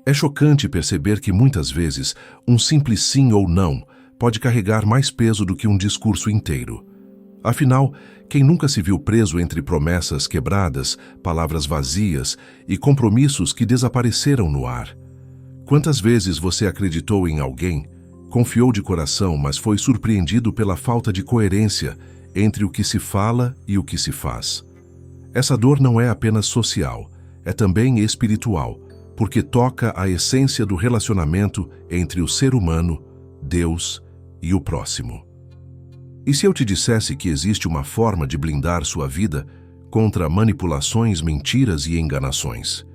É chocante perceber que muitas vezes um simples sim ou não pode carregar mais peso do que um discurso inteiro. Afinal, quem nunca se viu preso entre promessas quebradas, palavras vazias e compromissos que desapareceram no ar? Quantas vezes você acreditou em alguém, confiou de coração, mas foi surpreendido pela falta de coerência entre o que se fala e o que se faz? Essa dor não é apenas social, é também espiritual, porque toca a essência do relacionamento entre o ser humano, Deus e o próximo. E se eu te dissesse que existe uma forma de blindar sua vida contra manipulações, mentiras e enganações?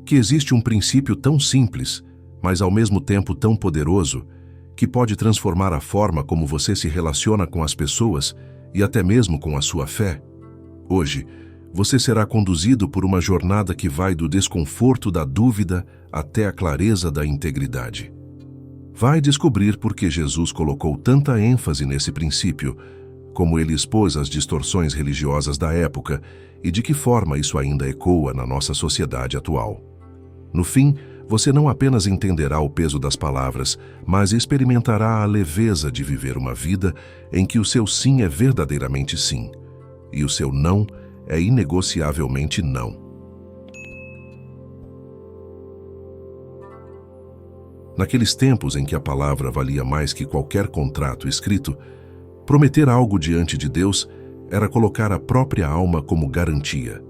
Que existe um princípio tão simples, mas ao mesmo tempo tão poderoso, que pode transformar a forma como você se relaciona com as pessoas e até mesmo com a sua fé? Hoje, você será conduzido por uma jornada que vai do desconforto da dúvida até a clareza da integridade. Vai descobrir por que Jesus colocou tanta ênfase nesse princípio, como ele expôs as distorções religiosas da época e de que forma isso ainda ecoa na nossa sociedade atual. No fim, você não apenas entenderá o peso das palavras, mas experimentará a leveza de viver uma vida em que o seu sim é verdadeiramente sim, e o seu não é inegociavelmente não. Naqueles tempos em que a palavra valia mais que qualquer contrato escrito, prometer algo diante de Deus era colocar a própria alma como garantia.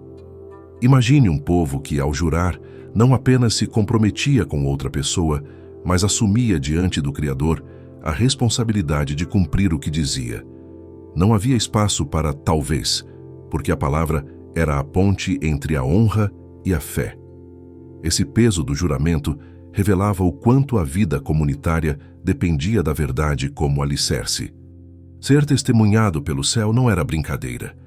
Imagine um povo que, ao jurar, não apenas se comprometia com outra pessoa, mas assumia diante do Criador a responsabilidade de cumprir o que dizia. Não havia espaço para talvez, porque a palavra era a ponte entre a honra e a fé. Esse peso do juramento revelava o quanto a vida comunitária dependia da verdade como alicerce. Ser testemunhado pelo céu não era brincadeira.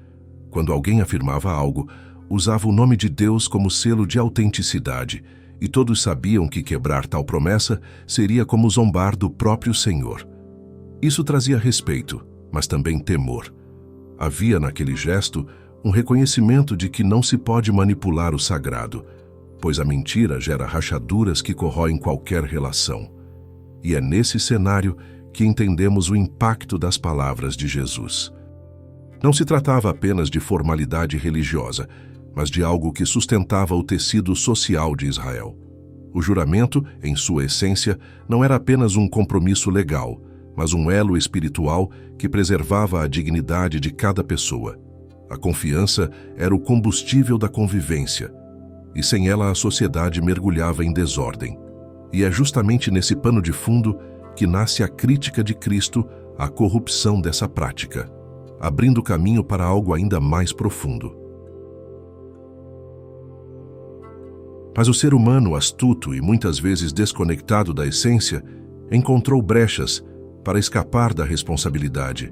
Quando alguém afirmava algo, usava o nome de Deus como selo de autenticidade, e todos sabiam que quebrar tal promessa seria como zombar do próprio Senhor. Isso trazia respeito, mas também temor. Havia naquele gesto um reconhecimento de que não se pode manipular o sagrado, pois a mentira gera rachaduras que corroem qualquer relação. E é nesse cenário que entendemos o impacto das palavras de Jesus. Não se tratava apenas de formalidade religiosa, mas de algo que sustentava o tecido social de Israel. O juramento, em sua essência, não era apenas um compromisso legal, mas um elo espiritual que preservava a dignidade de cada pessoa. A confiança era o combustível da convivência, e sem ela a sociedade mergulhava em desordem. E é justamente nesse pano de fundo que nasce a crítica de Cristo à corrupção dessa prática, abrindo caminho para algo ainda mais profundo. Mas o ser humano, astuto e muitas vezes desconectado da essência, encontrou brechas para escapar da responsabilidade.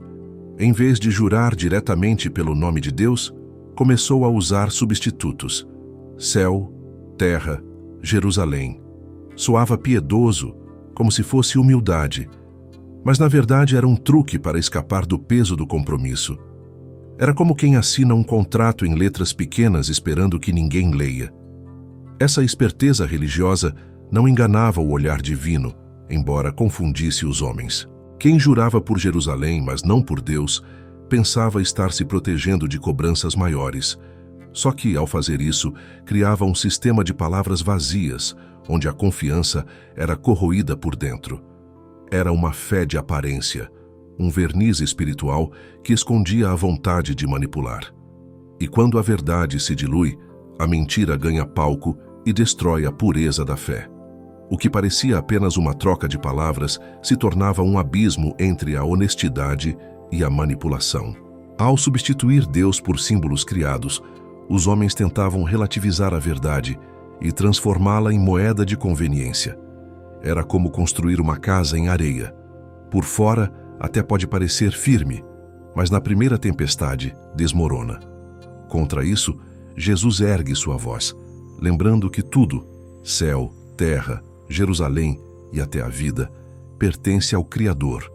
Em vez de jurar diretamente pelo nome de Deus, começou a usar substitutos. Céu, terra, Jerusalém. Soava piedoso, como se fosse humildade, mas na verdade era um truque para escapar do peso do compromisso. Era como quem assina um contrato em letras pequenas esperando que ninguém leia. Essa esperteza religiosa não enganava o olhar divino, embora confundisse os homens. Quem jurava por Jerusalém, mas não por Deus, pensava estar se protegendo de cobranças maiores. Só que, ao fazer isso, criava um sistema de palavras vazias, onde a confiança era corroída por dentro. Era uma fé de aparência, um verniz espiritual que escondia a vontade de manipular. E quando a verdade se dilui, a mentira ganha palco e destrói a pureza da fé. O que parecia apenas uma troca de palavras se tornava um abismo entre a honestidade e a manipulação. Ao substituir Deus por símbolos criados, os homens tentavam relativizar a verdade e transformá-la em moeda de conveniência. Era como construir uma casa em areia. Por fora, até pode parecer firme, mas na primeira tempestade, desmorona. Contra isso, Jesus ergue sua voz, lembrando que tudo, céu, terra, Jerusalém e até a vida, pertence ao Criador,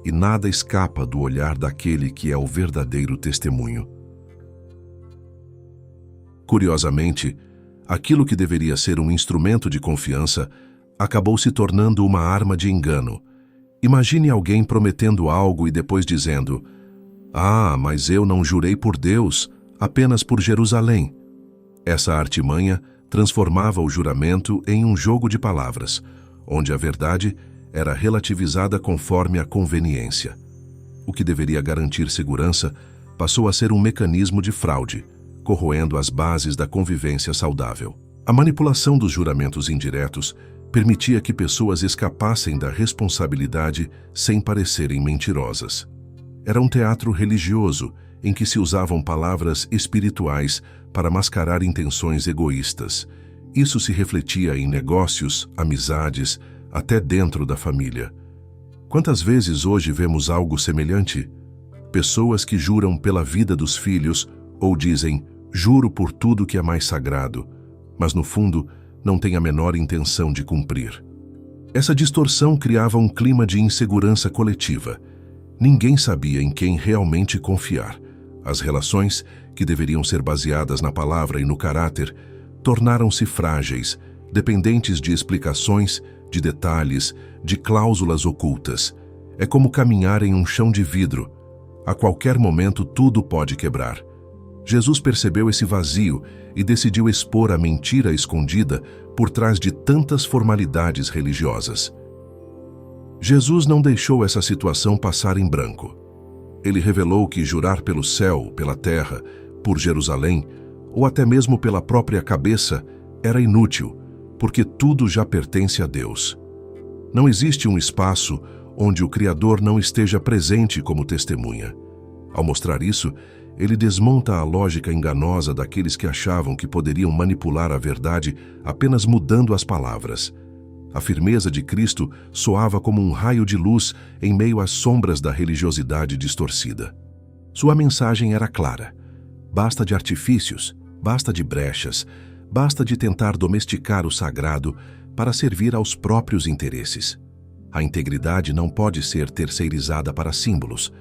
e nada escapa do olhar daquele que é o verdadeiro testemunho. Curiosamente, aquilo que deveria ser um instrumento de confiança acabou se tornando uma arma de engano. Imagine alguém prometendo algo e depois dizendo: "Ah, mas eu não jurei por Deus, apenas por Jerusalém." Essa artimanha transformava o juramento em um jogo de palavras, onde a verdade era relativizada conforme a conveniência. O que deveria garantir segurança passou a ser um mecanismo de fraude, corroendo as bases da convivência saudável. A manipulação dos juramentos indiretos permitia que pessoas escapassem da responsabilidade sem parecerem mentirosas. Era um teatro religioso em que se usavam palavras espirituais para mascarar intenções egoístas. Isso se refletia em negócios, amizades, até dentro da família. Quantas vezes hoje vemos algo semelhante? Pessoas que juram pela vida dos filhos ou dizem: "Juro por tudo que é mais sagrado", mas no fundo não têm a menor intenção de cumprir. Essa distorção criava um clima de insegurança coletiva. Ninguém sabia em quem realmente confiar. As relações, que deveriam ser baseadas na palavra e no caráter, tornaram-se frágeis, dependentes de explicações, de detalhes, de cláusulas ocultas. É como caminhar em um chão de vidro. A qualquer momento tudo pode quebrar. Jesus percebeu esse vazio e decidiu expor a mentira escondida por trás de tantas formalidades religiosas. Jesus não deixou essa situação passar em branco. Ele revelou que jurar pelo céu, pela terra, por Jerusalém, ou até mesmo pela própria cabeça, era inútil, porque tudo já pertence a Deus. Não existe um espaço onde o Criador não esteja presente como testemunha. Ao mostrar isso, ele desmonta a lógica enganosa daqueles que achavam que poderiam manipular a verdade apenas mudando as palavras. A firmeza de Cristo soava como um raio de luz em meio às sombras da religiosidade distorcida. Sua mensagem era clara: basta de artifícios, basta de brechas, basta de tentar domesticar o sagrado para servir aos próprios interesses. A integridade não pode ser terceirizada para símbolos.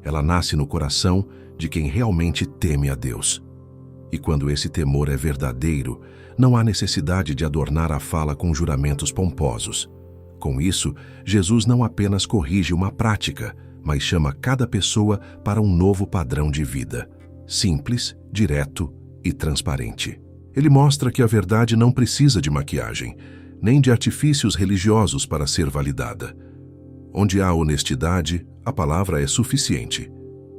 Ela nasce no coração de quem realmente teme a Deus. E quando esse temor é verdadeiro, não há necessidade de adornar a fala com juramentos pomposos. Com isso, Jesus não apenas corrige uma prática, mas chama cada pessoa para um novo padrão de vida, simples, direto e transparente. Ele mostra que a verdade não precisa de maquiagem, nem de artifícios religiosos para ser validada. Onde há honestidade, a palavra é suficiente.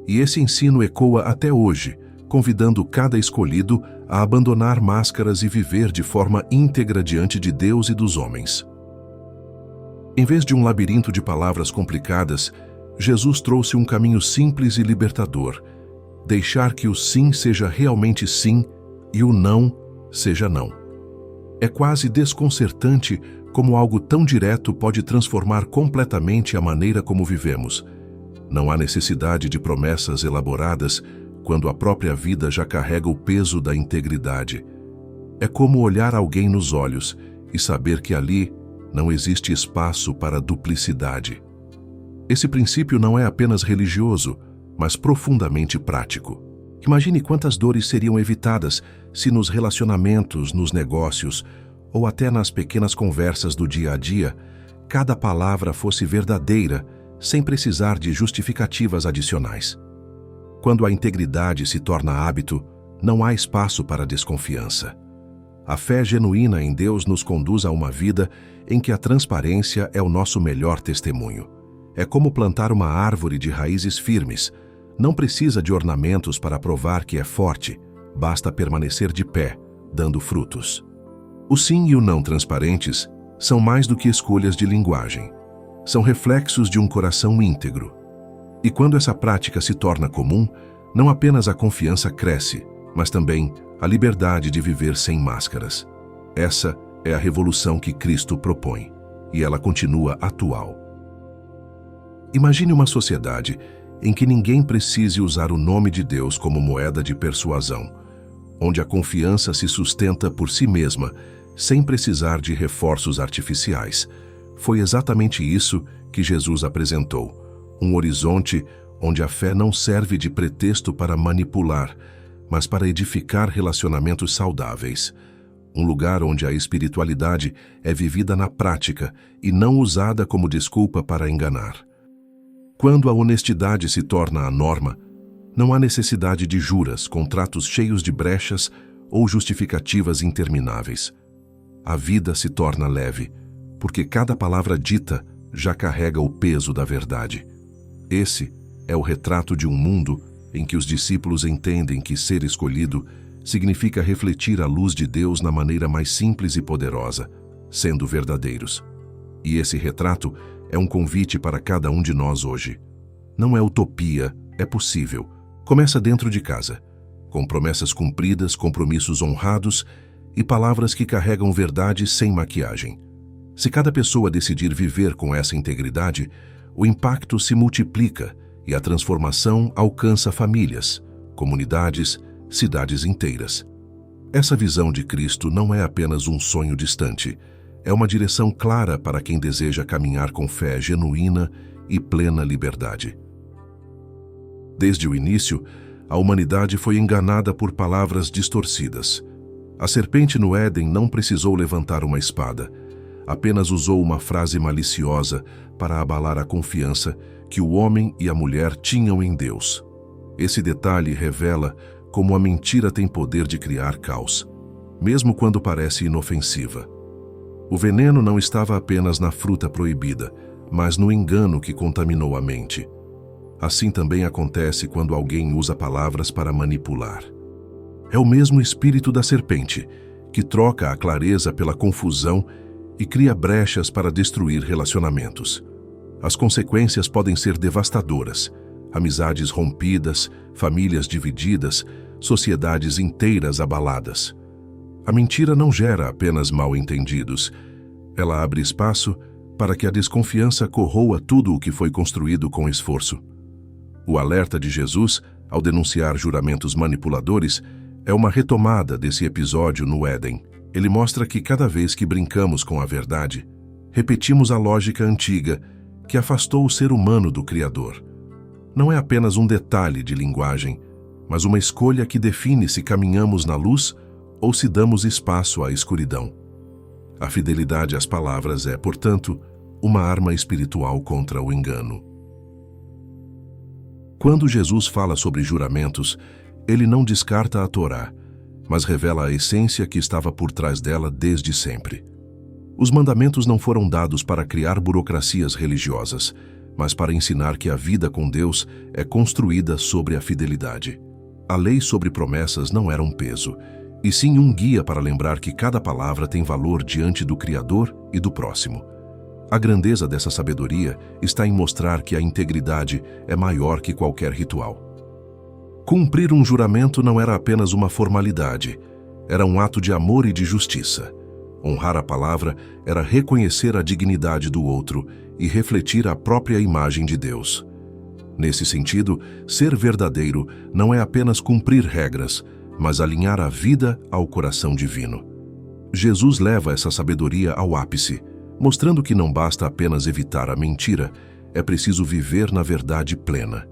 E esse ensino ecoa até hoje, convidando cada escolhido a abandonar máscaras e viver de forma íntegra diante de Deus e dos homens. Em vez de um labirinto de palavras complicadas, Jesus trouxe um caminho simples e libertador: deixar que o sim seja realmente sim e o não seja não. É quase desconcertante como algo tão direto pode transformar completamente a maneira como vivemos. Não há necessidade de promessas elaboradas quando a própria vida já carrega o peso da integridade. É como olhar alguém nos olhos e saber que ali não existe espaço para duplicidade. Esse princípio não é apenas religioso, mas profundamente prático. Imagine quantas dores seriam evitadas se nos relacionamentos, nos negócios ou até nas pequenas conversas do dia a dia, cada palavra fosse verdadeira, sem precisar de justificativas adicionais. Quando a integridade se torna hábito, não há espaço para desconfiança. A fé genuína em Deus nos conduz a uma vida em que a transparência é o nosso melhor testemunho. É como plantar uma árvore de raízes firmes. Não precisa de ornamentos para provar que é forte, basta permanecer de pé, dando frutos. O sim e o não transparentes são mais do que escolhas de linguagem. São reflexos de um coração íntegro. E quando essa prática se torna comum, não apenas a confiança cresce, mas também a liberdade de viver sem máscaras. Essa é a revolução que Cristo propõe, e ela continua atual. Imagine uma sociedade em que ninguém precise usar o nome de Deus como moeda de persuasão, onde a confiança se sustenta por si mesma, sem precisar de reforços artificiais. Foi exatamente isso que Jesus apresentou: um horizonte onde a fé não serve de pretexto para manipular, mas para edificar relacionamentos saudáveis. um lugar onde a espiritualidade é vivida na prática e não usada como desculpa para enganar. Quando a honestidade se torna a norma, não há necessidade de juras, contratos cheios de brechas ou justificativas intermináveis. A vida se torna leve, porque cada palavra dita já carrega o peso da verdade. Esse é o retrato de um mundo em que os discípulos entendem que ser escolhido significa refletir a luz de Deus na maneira mais simples e poderosa, sendo verdadeiros. E esse retrato é um convite para cada um de nós hoje. Não é utopia, é possível. Começa dentro de casa, com promessas cumpridas, compromissos honrados e palavras que carregam verdade sem maquiagem. Se cada pessoa decidir viver com essa integridade, o impacto se multiplica e a transformação alcança famílias, comunidades, cidades inteiras. Essa visão de Cristo não é apenas um sonho distante, é uma direção clara para quem deseja caminhar com fé genuína e plena liberdade. Desde o início, a humanidade foi enganada por palavras distorcidas. A serpente no Éden não precisou levantar uma espada, apenas usou uma frase maliciosa para abalar a confiança que o homem e a mulher tinham em Deus. Esse detalhe revela como a mentira tem poder de criar caos, mesmo quando parece inofensiva. O veneno não estava apenas na fruta proibida, mas no engano que contaminou a mente. Assim também acontece quando alguém usa palavras para manipular. É o mesmo espírito da serpente, que troca a clareza pela confusão e cria brechas para destruir relacionamentos. As consequências podem ser devastadoras: amizades rompidas, famílias divididas, sociedades inteiras abaladas. A mentira não gera apenas mal-entendidos. Ela abre espaço para que a desconfiança corroa tudo o que foi construído com esforço. O alerta de Jesus, ao denunciar juramentos manipuladores, é uma retomada desse episódio no Éden. Ele mostra que cada vez que brincamos com a verdade, repetimos a lógica antiga que afastou o ser humano do Criador. Não é apenas um detalhe de linguagem, mas uma escolha que define se caminhamos na luz ou se damos espaço à escuridão. A fidelidade às palavras é, portanto, uma arma espiritual contra o engano. Quando Jesus fala sobre juramentos, ele não descarta a Torá, mas revela a essência que estava por trás dela desde sempre. Os mandamentos não foram dados para criar burocracias religiosas, mas para ensinar que a vida com Deus é construída sobre a fidelidade. A lei sobre promessas não era um peso, e sim um guia para lembrar que cada palavra tem valor diante do Criador e do próximo. A grandeza dessa sabedoria está em mostrar que a integridade é maior que qualquer ritual. Cumprir um juramento não era apenas uma formalidade, era um ato de amor e de justiça. Honrar a palavra era reconhecer a dignidade do outro e refletir a própria imagem de Deus. Nesse sentido, ser verdadeiro não é apenas cumprir regras, mas alinhar a vida ao coração divino. Jesus leva essa sabedoria ao ápice, mostrando que não basta apenas evitar a mentira, é preciso viver na verdade plena.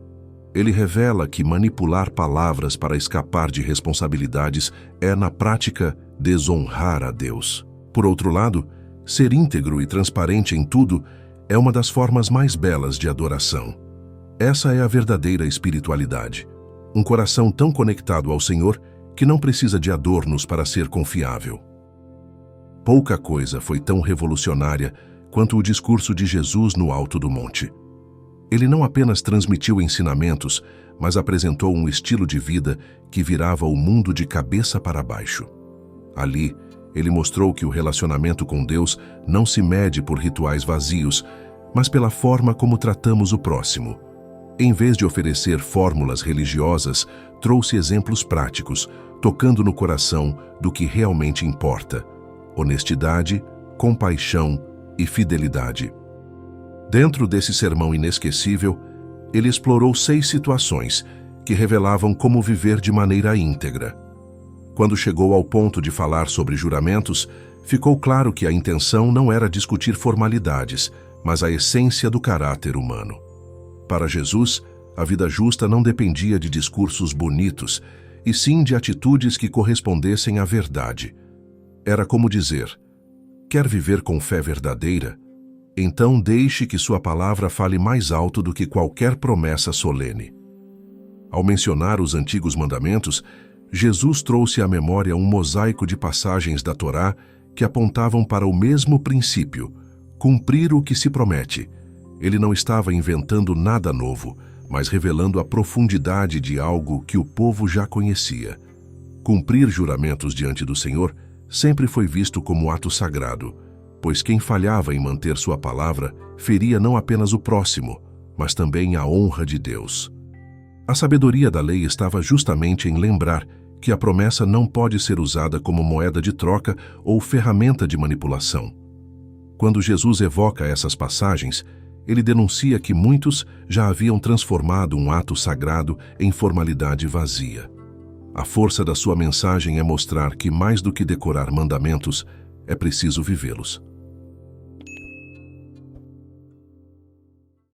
Ele revela que manipular palavras para escapar de responsabilidades é, na prática, desonrar a Deus. Por outro lado, ser íntegro e transparente em tudo é uma das formas mais belas de adoração. Essa é a verdadeira espiritualidade. Um coração tão conectado ao Senhor que não precisa de adornos para ser confiável. Pouca coisa foi tão revolucionária quanto o discurso de Jesus no alto do monte. Ele não apenas transmitiu ensinamentos, mas apresentou um estilo de vida que virava o mundo de cabeça para baixo. Ali, ele mostrou que o relacionamento com Deus não se mede por rituais vazios, mas pela forma como tratamos o próximo. Em vez de oferecer fórmulas religiosas, trouxe exemplos práticos, tocando no coração do que realmente importa: honestidade, compaixão e fidelidade. Dentro desse sermão inesquecível, ele explorou 6 situações que revelavam como viver de maneira íntegra. Quando chegou ao ponto de falar sobre juramentos, ficou claro que a intenção não era discutir formalidades, mas a essência do caráter humano. Para Jesus, a vida justa não dependia de discursos bonitos, e sim de atitudes que correspondessem à verdade. Era como dizer: quer viver com fé verdadeira? Então deixe que sua palavra fale mais alto do que qualquer promessa solene. Ao mencionar os antigos mandamentos, Jesus trouxe à memória um mosaico de passagens da Torá que apontavam para o mesmo princípio: cumprir o que se promete. Ele não estava inventando nada novo, mas revelando a profundidade de algo que o povo já conhecia. Cumprir juramentos diante do Senhor sempre foi visto como ato sagrado, pois quem falhava em manter sua palavra feria não apenas o próximo, mas também a honra de Deus. A sabedoria da lei estava justamente em lembrar que a promessa não pode ser usada como moeda de troca ou ferramenta de manipulação. Quando Jesus evoca essas passagens, ele denuncia que muitos já haviam transformado um ato sagrado em formalidade vazia. A força da sua mensagem é mostrar que, mais do que decorar mandamentos, é preciso vivê-los.